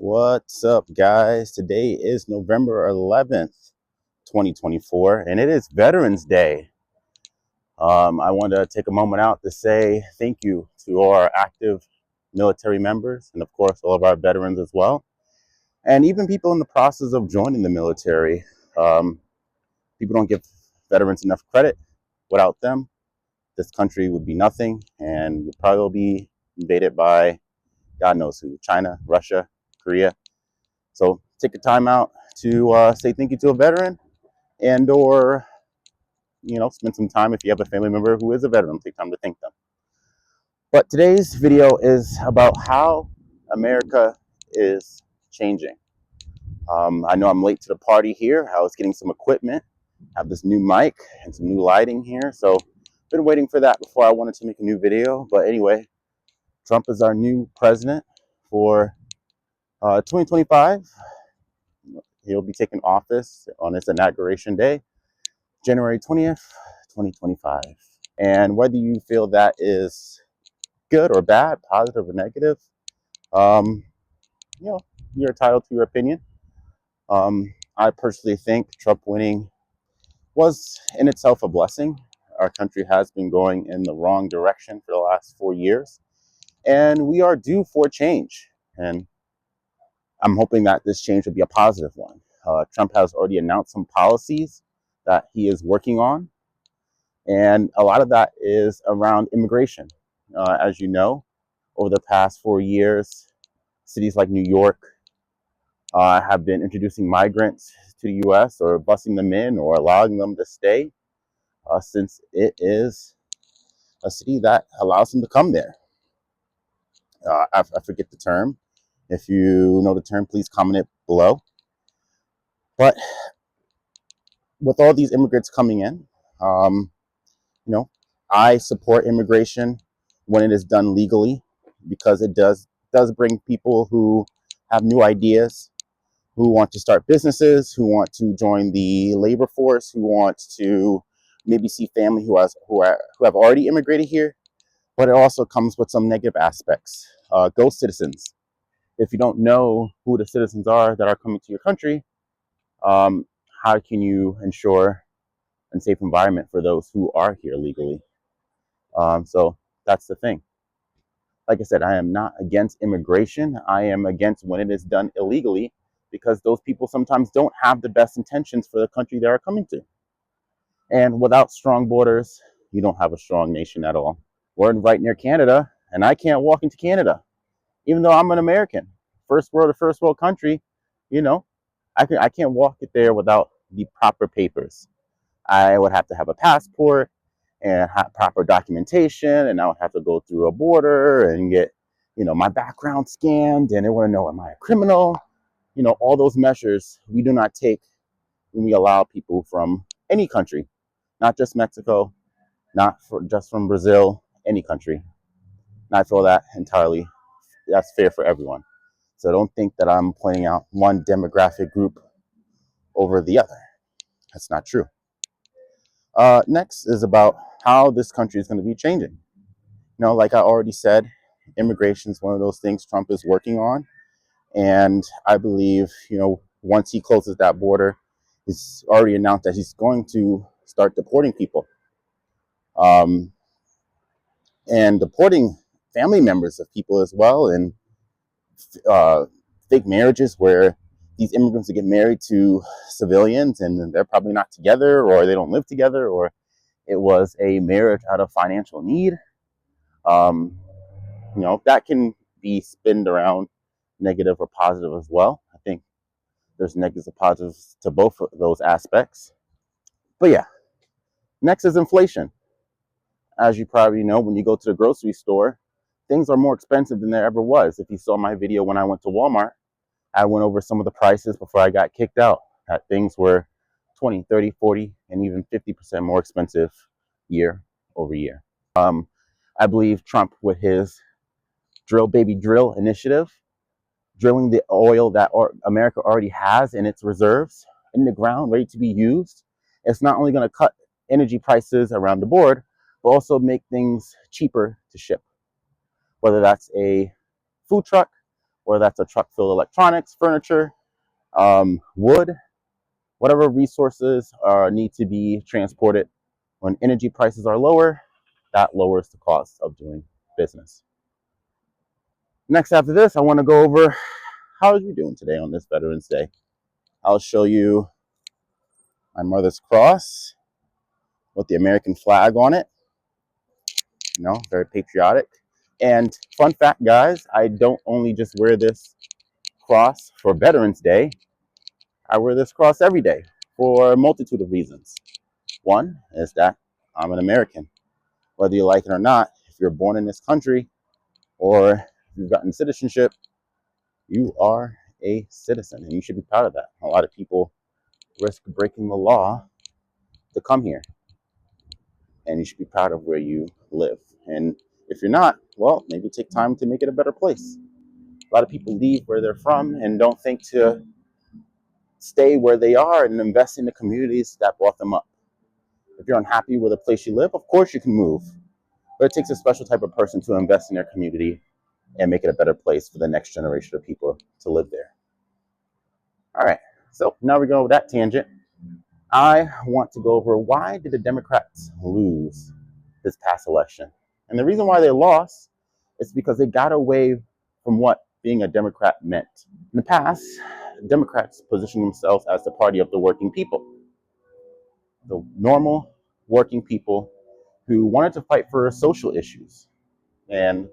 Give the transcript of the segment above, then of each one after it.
What's up, guys? Today is November 11th, 2024, and it is Veterans Day. I want to take a moment out to say thank you to our active military members and, of course, all of our veterans as well, and even people in the process of joining the military. Um, People don't give veterans enough credit. Without them, this country would be nothing and would probably be invaded by God knows who, China, Russia, Korea. So take a time out to say thank you to a veteran and or, spend some time if you have a family member who is a veteran, take time to thank them. But today's video is about how America is changing. I know I'm late to the party here. I was getting some equipment, I have this new mic and some new lighting here. So been waiting for that before I wanted to make a new video. But anyway, Trump is our new president for 2025. He'll be taking office on his inauguration day, January 20th, 2025. And whether you feel that is good or bad, positive or negative, um, you're entitled to your opinion. I personally think Trump winning was in itself a blessing. Our country has been going in the wrong direction for the last 4 years, and we are due for change. And I'm hoping that this change will be a positive one. Trump has already announced some policies that he is working on, and a lot of that is around immigration. As you know, over the past 4 years, cities like New York have been introducing migrants to the U.S. or busing them in or allowing them to stay, since it is a city that allows them to come there. I forget the term. If you know the term, please comment it below. But with all these immigrants coming in, um, you know, I support immigration when it is done legally, because it does bring people who have new ideas, who want to start businesses, who want to join the labor force, who want to maybe see family who have already immigrated here. But it also comes with some negative aspects. Ghost citizens. If you don't know who the citizens are that are coming to your country, um, how can you ensure a safe environment for those who are here legally? So that's the thing. Like I said, I am not against immigration. I am against when it is done illegally, because those people sometimes don't have the best intentions for the country they are coming to. And without strong borders, you don't have a strong nation at all. We're right near Canada, and I can't walk into Canada, even though I'm an American. First world country, you know, I can't walk it there without the proper papers. I would have to have a passport and have proper documentation, and I would have to go through a border and get, my background scanned, and they want to know, am I a criminal? All those measures we do not take when we allow people from any country, not just Mexico, just from Brazil, any country. And I feel that entirely, that's fair for everyone. So don't think that I'm pointing out one demographic group over the other. That's not true. Next is about how this country is going to be changing. Like I already said, immigration is one of those things Trump is working on. And I believe, once he closes that border, he's already announced that he's going to start deporting people, um, and deporting family members of people as well, and uh, fake marriages where these immigrants get married to civilians and they're probably not together, or they don't live together, or it was a marriage out of financial need. Um, that can be spinned around negative or positive as well. I think there's negatives and positives to both of those aspects. But yeah, next is inflation. As you probably know, when you go to the grocery store, things are more expensive than there ever was. If you saw my video when I went to Walmart, I went over some of the prices before I got kicked out. That things were 20, 30, 40, and even 50% more expensive year over year. I believe Trump, with his Drill Baby Drill initiative, drilling the oil that America already has in its reserves in the ground, ready to be used, it's not only going to cut energy prices around the board, but also make things cheaper to ship. Whether that's a food truck, whether that's a truck filled electronics, furniture, wood, whatever resources need to be transported. When energy prices are lower, that lowers the cost of doing business. Next, after this, I want to go over how are you doing today on this Veterans Day. I'll show you my mother's cross with the American flag on it. You know, very patriotic. And fun fact, guys, I don't only just wear this cross for Veterans Day. I wear this cross every day for a multitude of reasons. One is that I'm an American. Whether you like it or not, if you're born in this country or you've gotten citizenship, you are a citizen and you should be proud of that. A lot of people risk breaking the law to come here, and you should be proud of where you live. And if you're not, well, maybe take time to make it a better place. A lot of people leave where they're from and don't think to stay where they are and invest in the communities that brought them up. If you're unhappy with the place you live, of course you can move. But it takes a special type of person to invest in their community and make it a better place for the next generation of people to live there. All right, so now we go with that tangent. I want to go over why did the Democrats lose this past election? And the reason why they lost is because they got away from what being a Democrat meant. In the past, Democrats positioned themselves as the party of the working people, the normal working people who wanted to fight for social issues. And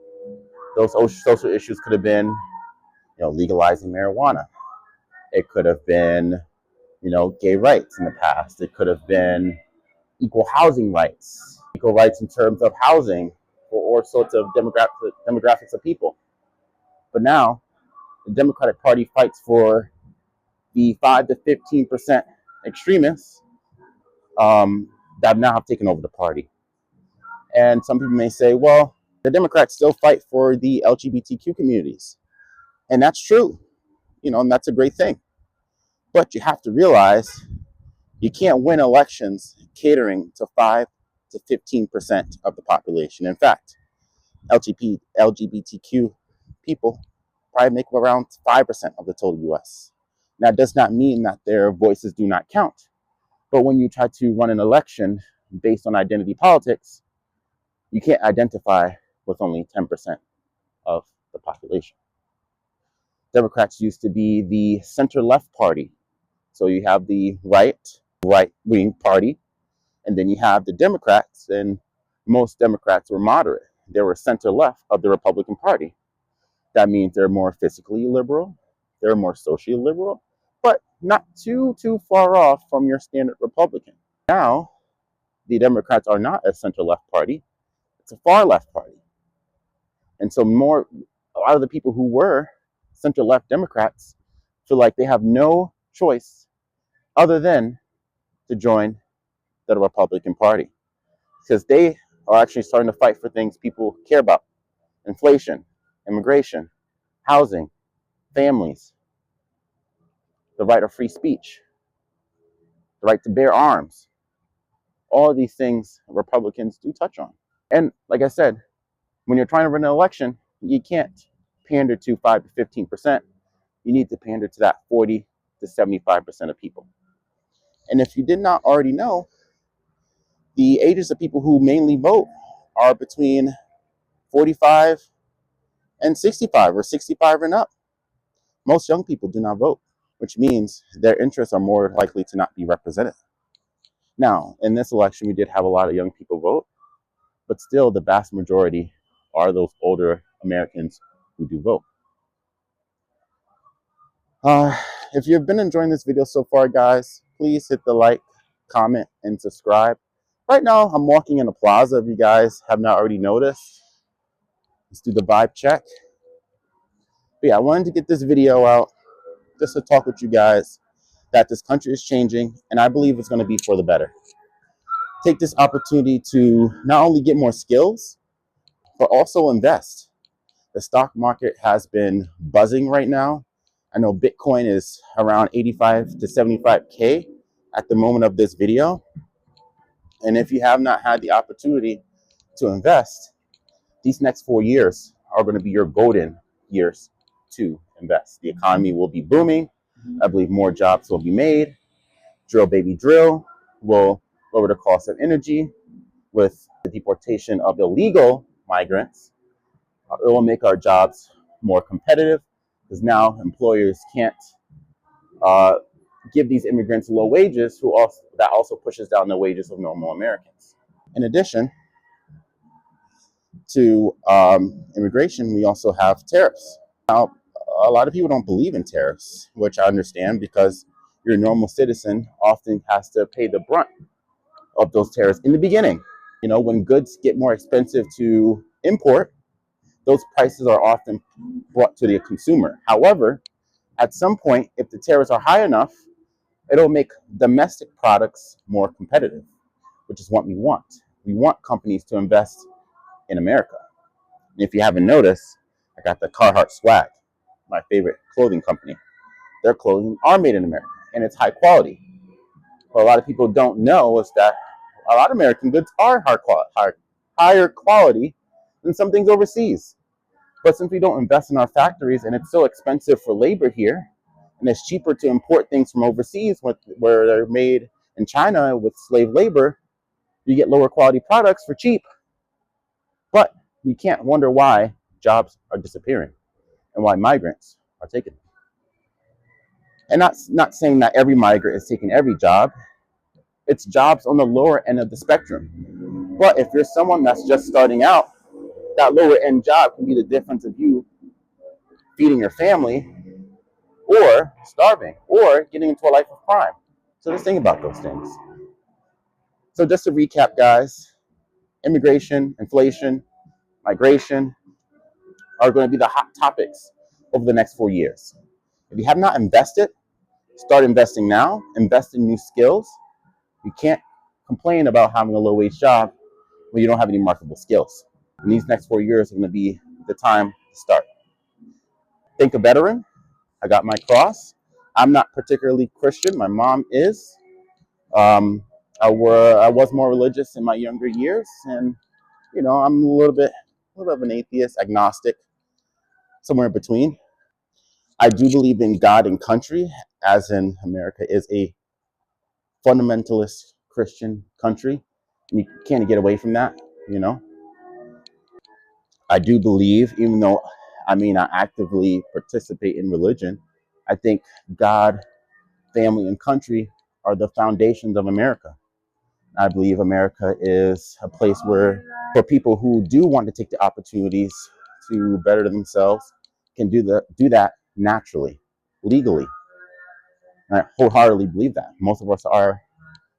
those social issues could have been, legalizing marijuana. It could have been, gay rights in the past. It could have been equal housing rights, equal rights in terms of housing for all sorts of demographics of people. But now, the Democratic Party fights for the 5 to 15% extremists that now have taken over the party. And some people may say, well, the Democrats still fight for the LGBTQ communities. And that's true, and that's a great thing. But you have to realize you can't win elections catering to 5 to 15% of the population. In fact, LGBTQ people probably make around 5% of the total US. Now, that does not mean that their voices do not count. But when you try to run an election based on identity politics, you can't identify with only 10% of the population. Democrats used to be the center-left party. So you have the right-wing party, and then you have the Democrats, and most Democrats were moderate. They were center-left of the Republican Party. That means they're more fiscally liberal, they're more socially liberal, but not too far off from your standard Republican. Now, the Democrats are not a center-left party, it's a far-left party. And so a lot of the people who were center-left Democrats feel like they have no choice other than to join the Republican Party, because they are actually starting to fight for things people care about: inflation, immigration, housing, families, the right of free speech, the right to bear arms. All of these things Republicans do touch on. And like I said, when you're trying to run an election, you can't pander to 5 to 15%. You need to pander to that 40 to 75% of people. And if you did not already know, the ages of people who mainly vote are between 45 and 65, or 65 and up. Most young people do not vote, which means their interests are more likely to not be represented. Now, in this election, we did have a lot of young people vote, but still the vast majority are those older Americans who do vote. If you've been enjoying this video so far, guys, please hit the like, comment, and subscribe. Right now, I'm walking in a plaza, if you guys have not already noticed. Let's do the vibe check. But yeah, I wanted to get this video out just to talk with you guys that this country is changing, and I believe it's going to be for the better. Take this opportunity to not only get more skills, but also invest. The stock market has been buzzing right now. I know Bitcoin is around 85 to 75K at the moment of this video. And if you have not had the opportunity to invest, these next 4 years are going to be your golden years to invest. The economy will be booming. I believe more jobs will be made. Drill, baby, drill will lower the cost of energy. With the deportation of illegal migrants, it will make our jobs more competitive because now employers can't uh, give these immigrants low wages, that also pushes down the wages of normal Americans. In addition to immigration, we also have tariffs. Now, a lot of people don't believe in tariffs, which I understand because your normal citizen often has to pay the brunt of those tariffs in the beginning. You know, when goods get more expensive to import, those prices are often brought to the consumer. However, at some point, if the tariffs are high enough, it'll make domestic products more competitive, which is what we want. We want companies to invest in America. And if you haven't noticed, I got the Carhartt swag, my favorite clothing company. Their clothing are made in America, and it's high quality. What a lot of people don't know is that a lot of American goods are higher quality than some things overseas. But since we don't invest in our factories and it's so expensive for labor here, and it's cheaper to import things from overseas where they're made in China with slave labor, you get lower quality products for cheap. But you can't wonder why jobs are disappearing and why migrants are taken. And not saying that every migrant is taking every job. It's jobs on the lower end of the spectrum. But if you're someone that's just starting out, that lower end job can be the difference of you feeding your family or starving or getting into a life of crime. So just think about those things. So just to recap, guys, immigration, inflation, migration are going to be the hot topics over the next 4 years. If you have not invested, start investing now. Invest in new skills. You can't complain about having a low-wage job when you don't have any marketable skills. And these next 4 years are going to be the time to start. Think a veteran. I got my cross. I'm not particularly Christian. My mom is. I was more religious in my younger years, and I'm a little bit of an atheist, agnostic, somewhere in between. I do believe in God and country, as in America is a fundamentalist Christian country, and you can't get away from that. I do believe, even though I may not actively participate in religion, I think God, family, and country are the foundations of America. I believe America is a place where, for people who do want to take the opportunities to better themselves, can do that naturally, legally. And I wholeheartedly believe that. Most of us are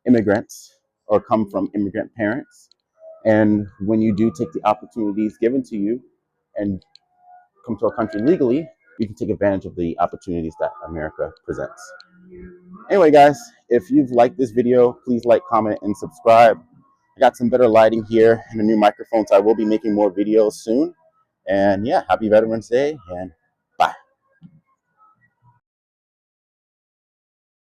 immigrants or come from immigrant parents. And when you do take the opportunities given to you and come to a country legally, you can take advantage of the opportunities that America presents. Anyway, guys, if you've liked this video, please like, comment, and subscribe. I got some better lighting here and a new microphone, so I will be making more videos soon. And yeah, happy Veterans Day, and